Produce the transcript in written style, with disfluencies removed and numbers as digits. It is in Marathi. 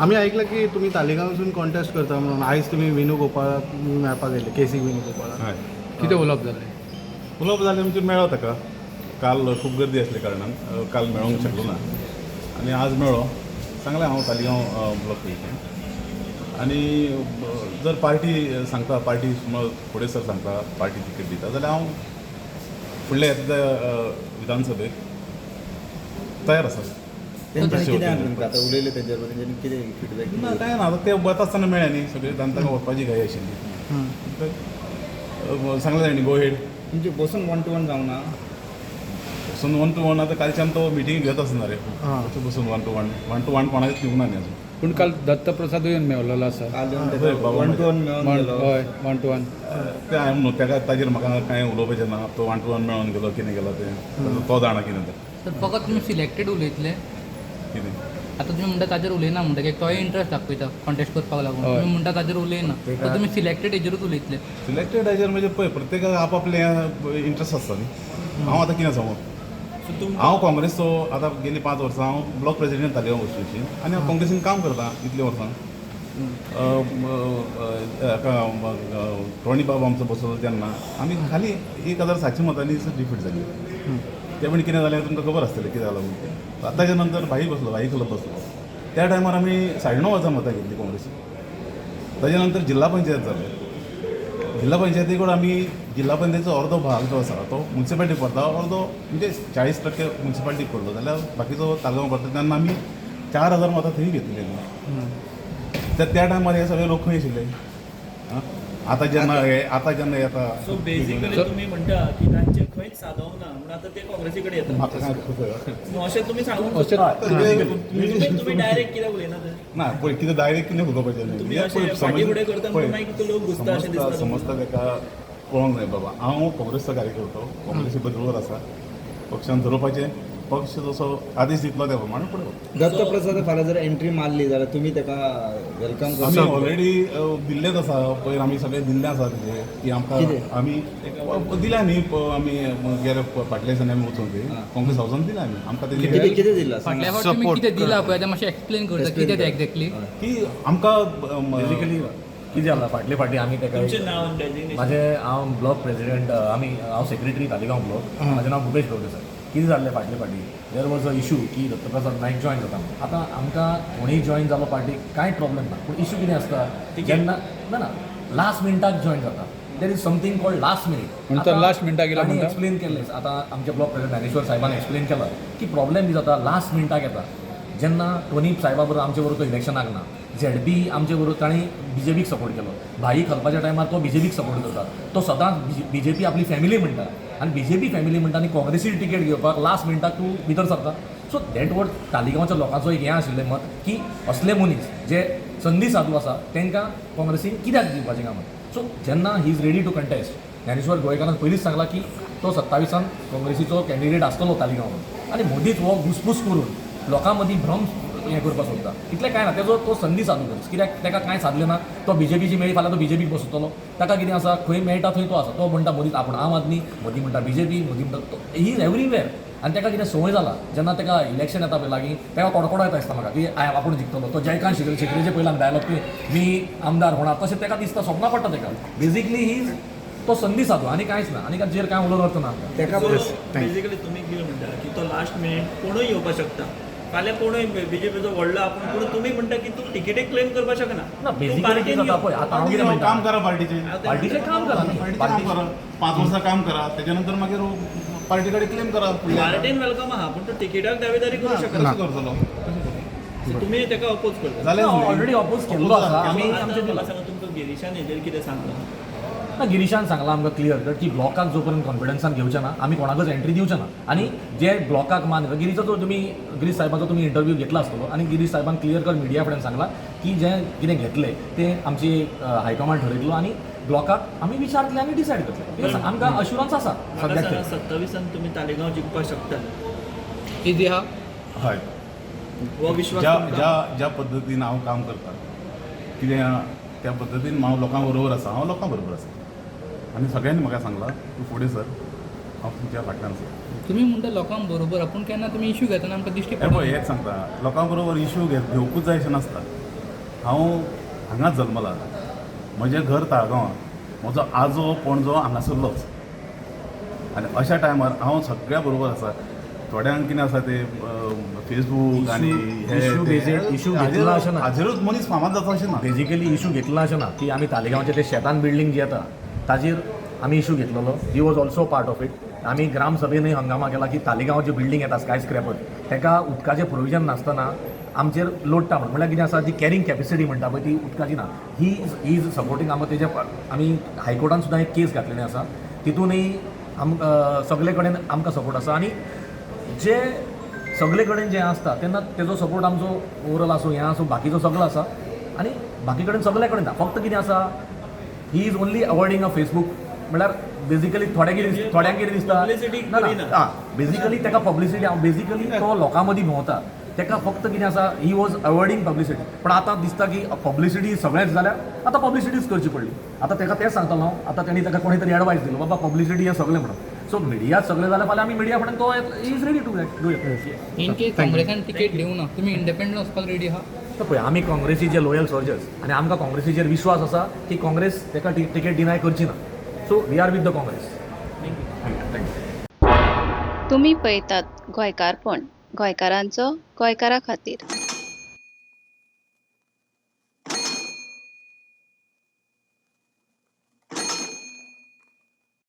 आम्ही ऐकलं की तुम्ही तालिगांवसून कॉन्टेस्ट करता म्हणून आयज तुम्ही वेणुगोपाळ मेळपाक गेले केसी वेणुगोपाळ हय किती उलोवप जालें उलोवप जालें म्हणजे मेळ्ळो ताका काल खूब गर्दी आसले कारणान काल मेळोंक शकलो ना आनी आज मेळ्ळो सांगलें हांव तालिगांव ब्लॉक प्रेसिडेंट आनी जर पार्टी सांगता पार्टी फुडें सर सांगता पार्टी तिकेट दिता जाल्यार हांव फुडल्या विधानसभेक तयार आसा तेंच्यांनी कितें तुमकां आतां उलयलें तेंच्या बद्दल तेंच्यांनी कितें फिडबॅक ना कांय ना आतां ते वता आसतना मेळ्ळे न्ही सगळे तांकां वचपाची घाई आशिल्ली सांगलें तांणी गो हेड तुमचे बसून 1 to 1 जावना बसून 1 to 1 आतां कालच्यान तो मिटींग घेत आसना रे बसून 1 to 1 कोणाकच दिवंक ना न्ही अजून पूण काल दत्त प्रसाद येवन मेवलेलो आसा काल येवन हय, तेका बाबा 1 to 1 मेळोन गेलो हय 1 to 1 ते हांवें न्हू तेका ताजेर म्हाका कांय उलोवपाचें ना तो 1 to 1 मेळोन गेलो कितें गेलो तें तो जाणा कितें तें तर फकत तुमी सिलेक्टेड उलयतले कितें आतां तुमी म्हणटा ताजेर उलयना म्हणटा एक तोय इंट्रस्ट दाखयता कॉन्टेस्ट करपाक लागून हय. तुमी म्हणटा ताजेर उलयना तर तुमी सिलेक्टेड हेजेरूच उलयतले सिलेक्टेड हाजेर म्हणजे पळय प्रत्येकाक आपआपले इंट्रस्ट आसता न्ही हांव आतां कितें सांगू हांव काँग्रेसचो आतां गेली 5 वर्सां हांव ब्लॉक प्रेसिडेंट तालिगांव वचूची आनी हांव काँग्रेसीन काम करता इतले वर्सां टोणी बाब आमचो बसलो तेन्ना आमी खाली 1700 मतांनी डिफीट जाली ते पण कितें जालें तुमकां खबर आसतलें कितें जालां म्हणून ताच्या नंतर भाई क्लब बसलो त्या टायमार आमी 9.5 मतां घेतली काँग्रेसीन ताच्या नंतर जिल्हा पंचायत जालें जिल्हा पंचायतीकून आमी जिल्हा पंचायतीचो अर्दो भाग जो आसा तो म्युन्सिपाल्टी पडटा अर्दो म्हणजे 40% म्युन्सिपाल्टीक पडलो जाल्यार बाकीचो तालगांव पडटा तेन्ना आमी 4000 मतां थंय घेतलेली तर त्या टायमार हे सगळे लोक खंय आशिल्ले आतां जेन्ना येता सो बेसिकली तुम्ही म्हणटा की तांचे खंयच सादव ना म्हणून आतां ते काँग्रेसी कडेन येतात म्हाका काय खबर अशें तुमी सांगूंक अशें तुमी डायरेक्ट कित्याक उलयना तर ना पळय कितें डायरेक्ट कितें उलोवपाचें तुम्ही अशें फाटी फुडें करता म्हणून मागीर तो लोक घुसता अशें दिसता समजता ताका पळोवंक जाय बाबा हांव काँग्रेसचो कार्यकर्तो काँग्रेसी बरोबर आसा पक्षान धरोवपाचें पक्ष जसो आदेश दितलो त्या प्रमाणे फुडें वचप दत्त प्रसाद फाल्यां जर एंट्री मारली जाल्यार तुमी तेका वेलकम आमी करता ऑलरेडी दिल्लेच आसा पयर आमी सगळे दिल्ले आसा तेजे की आमकां कितें? आमी दिल्या न्ही आमी गेले फाटल्या दिसांनी आमी वचून ते काँग्रेस हावसान दिल्या आमी आमकां कितें तेजे कितें दिला फाटल्या फावट तुमी कितें दिलां पळय तें मातशें एक्सप्लेन करता कितें तें एक्झॅक्टली की आमकां बेजिकली कितें जालां फाटले आमी तेका तुमचें नांव डेजिग्नेशन म्हाजें हांव ब्लॉक प्रेसिडेंट हांव सेक्रेटरी तालिगांव ब्लॉक म्हाजें नांव भुपेश प्रभुदेसाय कितें जाल्लें फाटी देर वॉज अ इशू की दत्तप्रसाद नायक जॉयन जाता आतां आमकां कोणीय जॉयन जालो पार्टीक कांय प्रॉब्लेम ना पूण इशू कितें आसता जेन्ना ना लास्ट मिनटाक जॉयन जाता there is something called last minute म्हणटा last minute गेला म्हणटा? एक्सप्लेन केल्लें आतां आमचे ब्लॉक प्रेसिडेंट ज्ञानेश्वर साहेबान एक्सप्लेन केलां की प्रॉब्लेम कितें जाता लास्ट मिनटाक येता जेन्ना टोनी साहेबा बरोबर आमचे बरोबर तो इलेक्शनाक ना ZB आमचे बरोबर तांणी BJPक सपोर्ट केलो भाई घालपाच्या टायमार तो BJPक सपोर्ट करता तो सदांच BJP आपली फॅमिली म्हणटा आनी BJP फॅमिली म्हणटा आनी काँग्रेसी तिकेट घेवपाक लास्ट मिनटाक तूं भितर सरता सो दॅट वॉट तालिगांवच्या लोकांचो एक हें आशिल्लें मत की असले मनीस जे संदी साधू आसा तांकां काँग्रेसीन कित्याक दिवपाचें काम सो जेन्ना he is ready to contest Dnyaneshwar गोंयकारान पयलींच सांगलां की तो 27 काँग्रेसीचो कॅन्डिडेट आसतलो तालिगांवांत आनी मोदीच हो घुसपूस करून लोकां मदीं भ्रम हें करपाक सोदता इतलें कांय ना तेजो तो संदी सादू कर कित्याक ताका कांय सादलें ना तो BJPची मेळ्ळी फाल्यां तो BJPक बसतलो ताका कितें आसा खंय मेळटा थंय तो आसा तो म्हणटा मोदीच आपूण आम आदमी मोदी म्हणटा BJP मोदी म्हणटा ही इज एवरीवेर आनी ताका कितें संवय जाला जेन्ना ताका इलेक्शन येता पळय लागीं ताका कडकडो येता दिसता म्हाका की आपूण जिखतलो तो जयकांत शेखरेचे पयल्यान डायलॉग की मी आमदार होणार तशें ताका दिसता सपना पडटा ताका बेजिकली ही तो संदी सादू आनी कांयच ना आनी ताचेर कांय उलोवप अर्थ ना तेका बेसिकली तुम्ही कितें म्हणटा की तो लास्ट मिनीट कोणूय येवपाक शकता फाल्यां कोणूय BJPचो व्हडलो आपूण पूण तुमी म्हणटा की तूं तिकेटीक क्लेम करपाक शकना ना बेजिकली कितें जाता पळय आतां हांव कितें म्हणटा काम करा पार्टीचे पार्टीचें काम करा न्ही पार्टीचें काम करा 5 वर्सां काम करा त्याच्यानंतर मागीर पार्टी कडेन क्लेम करा पार्टीन वेलकम आहा पूण तूं तिकेटाक दावेदारी करूं शकना कसो करतलो So तुमी तेका अपोज करता जालें ऑलरेडी अपोज केल्लो आसा आमी आमचे मला सांगा तुमकां गिरीशान हेजेर कितें सांगलां ना गिरीशान सांगलां आमकां क्लियर कट की ब्लॉकाक जो पर्यंत कॉन्फिडन्सान घेवचें ना आमी कोणाकच एंट्री दिवचें ना आनी जे ब्लॉकाक मान गिरीचो तुमी गिरीश साहेबाचो तुमी इंटरव्यू घेतला आसतलो आनी गिरीश साहेबान क्लियर कट मिडिया फुड्यान सांगलां की जें कितें घेतलें तें आमची हायकमांड ठरयतलो आनी ब्लॉकाक आमी विचारतले आनी डिसायड करतले आमकां अश्युरन्स आसा म्हाका सद्याक सांगा 27 तुमी तालिगांव जिखपाक शकता कितें आहा हय हो विश्वास ज्या तुमकां? ज्या ज्या पद्दतीन हांव काम करता कितें त्या पद्दतीन हांव लोकां बरोबर आसा हांव लोकां बरोबर आसा आनी सगळ्यांनी म्हाका सांगलां तूं फुडें सर हांव तुमच्या फाटल्यान आसा तुमी म्हणटा लोकांक बरोबर आपूण केन्ना तुमी इश्यू घेतना आमकां दिश्टी हे पळय हेच सांगता लोकां बरोबर इश्यू घेवपूच जाय अशें नासता हांव हांगाच जल्मला, म्हजें घर ताळगांवां, म्हजो आजो पणजो हांगासरलोच. आनी अशा टायमार हांव सगळ्या बरोबर आसा. थोड्यांक कितें आसा ते फेसबूक आनी issue घेतला अशें ना. हाजेरूच मनीस फामाद जाता अशें ना. बेजिकली इशू घेतला अशें ना की आमी तालिगांवचे ते शेतान बिल्डींग जी येता ताजेर आमी इशू घेतलेलो. He was also part of it. आमी ग्रामसभेनूय हंगामा केला की तालिगांव जे बिल्डींग येता स्काय स्क्रॅपर ताका उदकाचें प्रोविजन नासतना आमचेर लोडटा म्हळ्यार कितें आसा जी कॅरींग कॅपेसिटी म्हणटा पळय ती उदकाची ना. ही इज सपोर्टींग तेजे आमी हायकोर्टान सुद्दां एक केस घातलेली आसा. तितूनय सगळे कडेन आमकां सपोर्ट आसा. आनी जे सगळे कडेन जें आसता तेन्ना तेजो सपोर्ट आमचो ओवरऑल आसूं हें आसूं बाकीचो सगळो आसा. आनी बाकी कडेन सगळे कडेन ना. फक्त कितें आसा he is only avoiding a Facebook म्हळ्यार बेजिकली थोड्यांक कितें दिसता Publicity ना करिना. हां बेजिकली ताका पब्लिसिटी बेजिकली तो लोकां मदीं भोंवता ताका फक्त कितें आसा ही वॉज अवॉयडींग पब्लिसिटी. पण आतां दिसता की पब्लिसिटी सगळेंच जाल्यार आतां पब्लिसिटीच करची पडली. आतां ताका तेंच सांगतालो हांव. आतां तेणी ताका कोणी तरी एडवायस दिलो बाबा पब्लिसिटी हें सगळें म्हणून. सो मिडिया सगळें जाल्यार फाल्यां आमी मिडिया फुड्यान तो is ready to do it. In case काँग्रेसान तिकेट दिवं ना तुम्ही इंडिपेंडंट वचपाक रेडी आहा? तर पळय आमी काँग्रेसीचे लॉयल सोल्जर्स आनी आमकां काँग्रेसीचेर विश्वास आसा की काँग्रेस ताका तिकेट डिनाय करची ना. So we are with the Congress. तुम्ही पळयतात गोंयकारपण, गोंयकारांचो गोंयकारा खातीर.